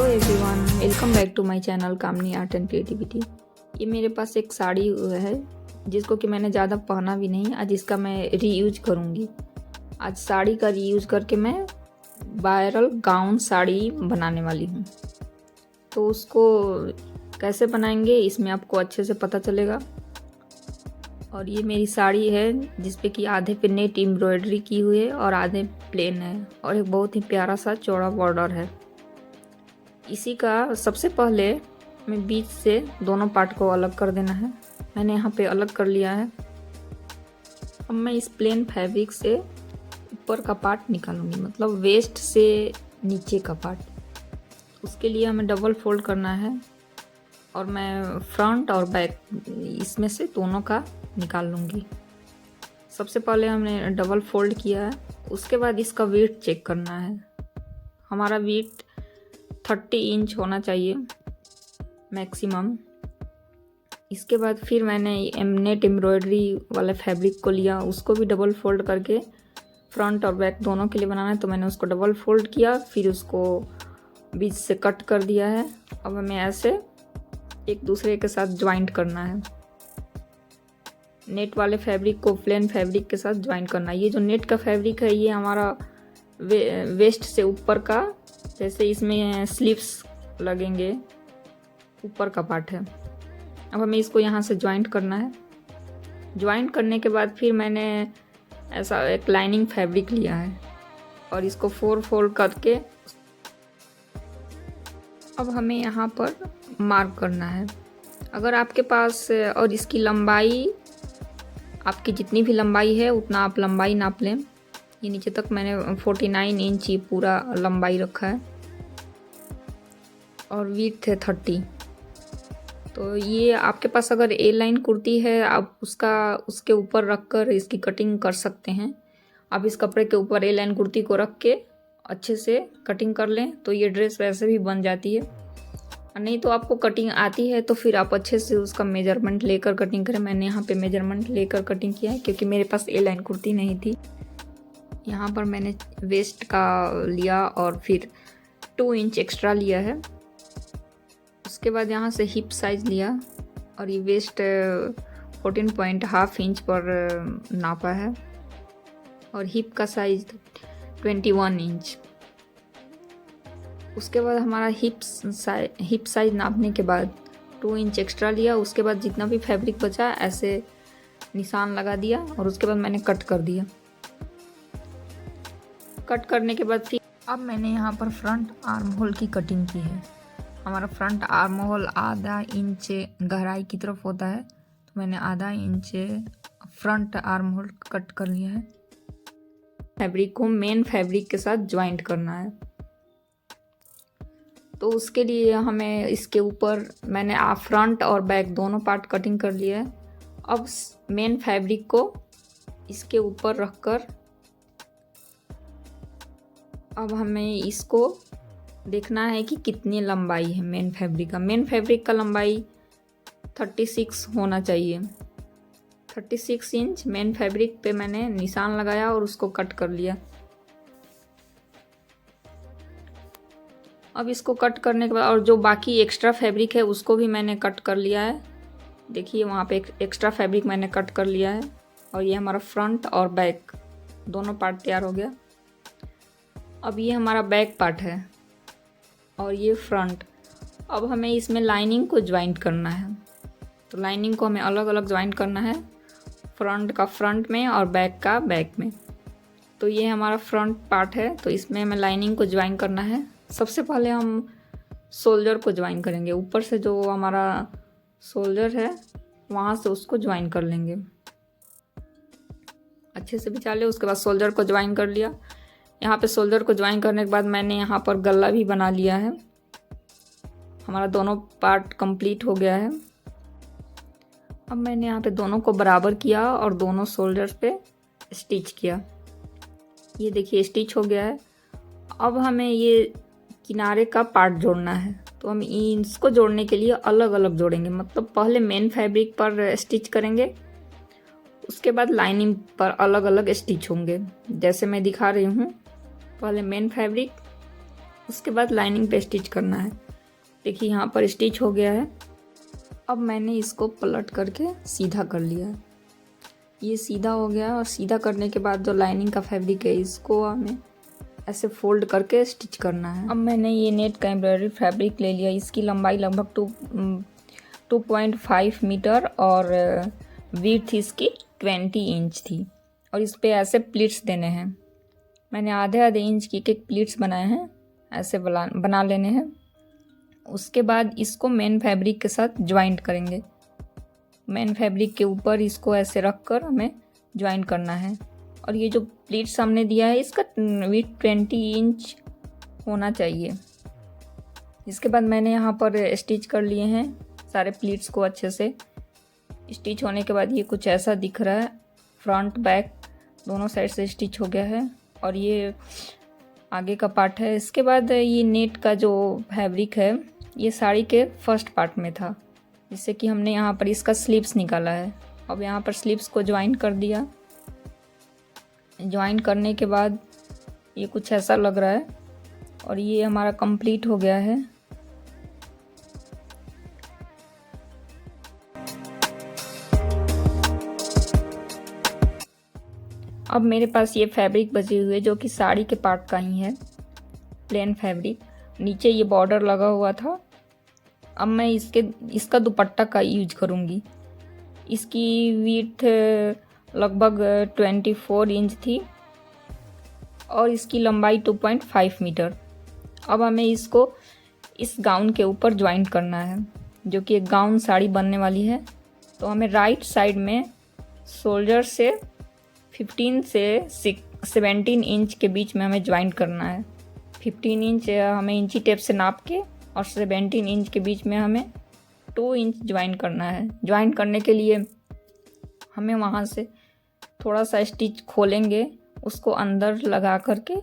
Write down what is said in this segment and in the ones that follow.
Everyone, welcome back to my channel Kamni art and creativity. ये मेरे पास एक साड़ी है जिसको कि मैंने ज़्यादा पहना भी नहीं। आज इसका मैं रीयूज करूँगी। आज साड़ी का रीयूज करके मैं वायरल गाउन साड़ी बनाने वाली हूँ। तो उसको कैसे बनाएंगे इसमें आपको अच्छे से पता चलेगा। और ये मेरी साड़ी है जिसपे कि आधे पे नेट एम्ब्रॉयडरी की हुई है और आधे प्लेन है और एक बहुत ही प्यारा सा चौड़ा बॉर्डर है। इसी का सबसे पहले मैं बीच से दोनों पार्ट को अलग कर देना है। मैंने यहाँ पे अलग कर लिया है। अब मैं इस प्लेन फैब्रिक से ऊपर का पार्ट निकालूंगी, मतलब वेस्ट से नीचे का पार्ट। उसके लिए हमें डबल फोल्ड करना है और मैं फ्रंट और बैक इसमें से दोनों का निकाल लूँगी। सबसे पहले हमने डबल फोल्ड किया है। उसके बाद इसका वेट चेक करना है। हमारा वेट 30 इंच होना चाहिए मैक्सिमम। इसके बाद फिर मैंने नेट एम्ब्रॉयडरी वाले फैब्रिक को लिया, उसको भी डबल फोल्ड करके फ्रंट और बैक दोनों के लिए बनाना है। तो मैंने उसको डबल फोल्ड किया, फिर उसको बीच से कट कर दिया है। अब हमें ऐसे एक दूसरे के साथ ज्वाइंट करना है। नेट वाले फैब्रिक को प्लेन फैब्रिक के साथ ज्वाइंट करना है। ये जो नेट का फैब्रिक है ये हमारा वेस्ट से ऊपर का, जैसे इसमें स्लीव्स लगेंगे, ऊपर का पार्ट है। अब हमें इसको यहाँ से ज्वाइंट करना है। ज्वाइंट करने के बाद फिर मैंने ऐसा एक लाइनिंग फैब्रिक लिया है और इसको 4 फोल्ड करके अब हमें यहाँ पर मार्क करना है। अगर आपके पास, और इसकी लंबाई आपकी जितनी भी लंबाई है उतना आप लंबाई नाप लें। ये नीचे तक मैंने 49 इंच पूरा लंबाई रखा है और विड्थ है 30। तो ये आपके पास अगर ए लाइन कुर्ती है आप उसके ऊपर रख कर इसकी कटिंग कर सकते हैं। आप इस कपड़े के ऊपर ए लाइन कुर्ती को रख के अच्छे से कटिंग कर लें तो ये ड्रेस वैसे भी बन जाती है। और नहीं तो आपको कटिंग आती है तो फिर आप अच्छे से उसका मेजरमेंट लेकर कटिंग करें। मैंने यहाँ पे मेजरमेंट लेकर कटिंग किया है क्योंकि मेरे पास ए लाइन कुर्ती नहीं थी। यहाँ पर मैंने वेस्ट का लिया और फिर 2 इंच एक्स्ट्रा लिया है। उसके बाद यहाँ से हिप साइज लिया और ये वेस्ट 14.5 इंच पर नापा है और हिप का साइज 21 इंच। उसके बाद हमारा हिप साइज नापने के बाद 2 इंच एक्स्ट्रा लिया। उसके बाद जितना भी फैब्रिक बचा ऐसे निशान लगा दिया और उसके बाद मैंने कट कर दिया। कट करने के बाद फिर अब मैंने यहाँ पर फ्रंट आर्म होल की कटिंग की है। हमारा फ्रंट आर्म होल आधा इंच गहराई की तरफ होता है, तो मैंने आधा inch front arm hole cut कर लिया है। फैब्रिक को मेन फैब्रिक के साथ ज्वाइंट करना है। तो उसके लिए हमें इसके ऊपर मैंने फ्रंट और बैक दोनों पार्ट कटिंग कर लिया है। अब मेन फैब्रिक को इसके ऊपर रखकर अब हमें इसको देखना है कि कितनी लंबाई है मेन फैब्रिक का। मेन फैब्रिक का लंबाई 36 होना चाहिए। 36 इंच मेन फैब्रिक पे मैंने निशान लगाया और उसको कट कर लिया। अब इसको कट करने के बाद और जो बाकी एक्स्ट्रा फैब्रिक है उसको भी मैंने कट कर लिया है। देखिए वहाँ पे एक्स्ट्रा फैब्रिक मैंने कट कर लिया है और ये हमारा फ्रंट और बैक दोनों पार्ट तैयार हो गया। अब ये हमारा बैक पार्ट है और ये फ्रंट। अब हमें इसमें लाइनिंग को ज्वाइंट करना है। तो लाइनिंग को हमें अलग अलग ज्वाइंट करना है, फ्रंट का फ्रंट में और बैक का बैक में। तो ये हमारा फ्रंट पार्ट है, तो इसमें हमें लाइनिंग को ज्वाइन करना है। सबसे पहले हम शोल्डर को ज्वाइन करेंगे। ऊपर से जो हमारा शोल्डर है वहाँ से उसको ज्वाइन कर लेंगे, अच्छे से बिछा ले। उसके बाद शोल्डर को ज्वाइन कर लिया। यहाँ पे शोल्डर को ज्वाइन करने के बाद मैंने यहाँ पर गला भी बना लिया है। हमारा दोनों पार्ट कंप्लीट हो गया है। अब मैंने यहाँ पे दोनों को बराबर किया और दोनों शोल्डर्स पे स्टिच किया। ये देखिए स्टिच हो गया है। अब हमें ये किनारे का पार्ट जोड़ना है। तो हम इसको जोड़ने के लिए अलग अलग जोड़ेंगे, मतलब पहले मेन फैब्रिक पर स्टिच करेंगे, उसके बाद लाइनिंग पर अलग अलग स्टिच होंगे। जैसे मैं दिखा रही हूँ, पहले मेन फैब्रिक उसके बाद लाइनिंग पे स्टिच करना है। देखिए यहाँ पर स्टिच हो गया है। अब मैंने इसको पलट करके सीधा कर लिया है। ये सीधा हो गया और सीधा करने के बाद जो लाइनिंग का फैब्रिक है इसको हमें ऐसे फोल्ड करके स्टिच करना है। अब मैंने ये नेट का एम्ब्रॉयडरी फैब्रिक ले लिया। इसकी लंबाई लगभग 2.5 मीटर और विड्थ इसकी 20 इंच थी और इस पे ऐसे प्लीट्स देने हैं। मैंने आधे आधे इंच की एक प्लीट्स बनाए हैं, ऐसे बना लेने हैं। उसके बाद इसको मेन फैब्रिक के साथ ज्वाइंट करेंगे। मेन फैब्रिक के ऊपर इसको ऐसे रख कर हमें ज्वाइंट करना है। और ये जो प्लीट्स हमने दिया है इसका विड्थ 20 इंच होना चाहिए। इसके बाद मैंने यहाँ पर स्टिच कर लिए हैं सारे प्लीट्स को अच्छे से। स्टिच होने के बाद ये कुछ ऐसा दिख रहा है। फ्रंट बैक दोनों साइड से स्टिच हो गया है और ये आगे का पार्ट है। इसके बाद ये नेट का जो फैब्रिक है ये साड़ी के फर्स्ट पार्ट में था, जिससे कि हमने यहाँ पर इसका स्लीव्स निकाला है। अब यहाँ पर स्लीव्स को ज्वाइन कर दिया। ज्वाइन करने के बाद ये कुछ ऐसा लग रहा है और ये हमारा कंप्लीट हो गया है। अब मेरे पास ये फैब्रिक बचे हुए जो कि साड़ी के पार्ट का ही है, प्लेन फैब्रिक। नीचे ये बॉर्डर लगा हुआ था। अब मैं इसका दुपट्टा का यूज करूँगी। इसकी विड्थ लगभग 24 इंच थी और इसकी लंबाई 2.5 मीटर। अब हमें इसको इस गाउन के ऊपर ज्वाइंट करना है, जो कि एक गाउन साड़ी बनने वाली है। तो हमें राइट साइड में शोल्डर से 15 से 17 इंच के बीच में हमें ज्वाइंट करना है। 15 इंच हमें इंची टेप से नाप के और 17 इंच के बीच में हमें 2 इंच ज्वाइन करना है। ज्वाइन करने के लिए हमें वहाँ से थोड़ा सा स्टिच खोलेंगे, उसको अंदर लगा करके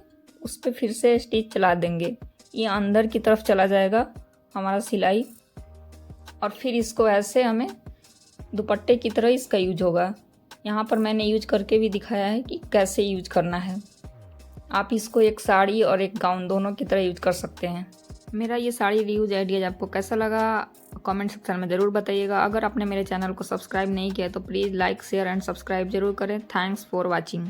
उस पर फिर से स्टिच चला देंगे। ये अंदर की तरफ चला जाएगा हमारा सिलाई और फिर इसको ऐसे हमें दुपट्टे की तरह इसका यूज होगा। यहाँ पर मैंने यूज करके भी दिखाया है कि कैसे यूज करना है। आप इसको एक साड़ी और एक गाउन दोनों की तरह यूज कर सकते हैं। मेरा ये साड़ी रीयूज आइडियाज आपको कैसा लगा कमेंट सेक्शन में ज़रूर बताइएगा। अगर आपने मेरे चैनल को सब्सक्राइब नहीं किया तो please like share and subscribe जरूर करें। Thanks for watching.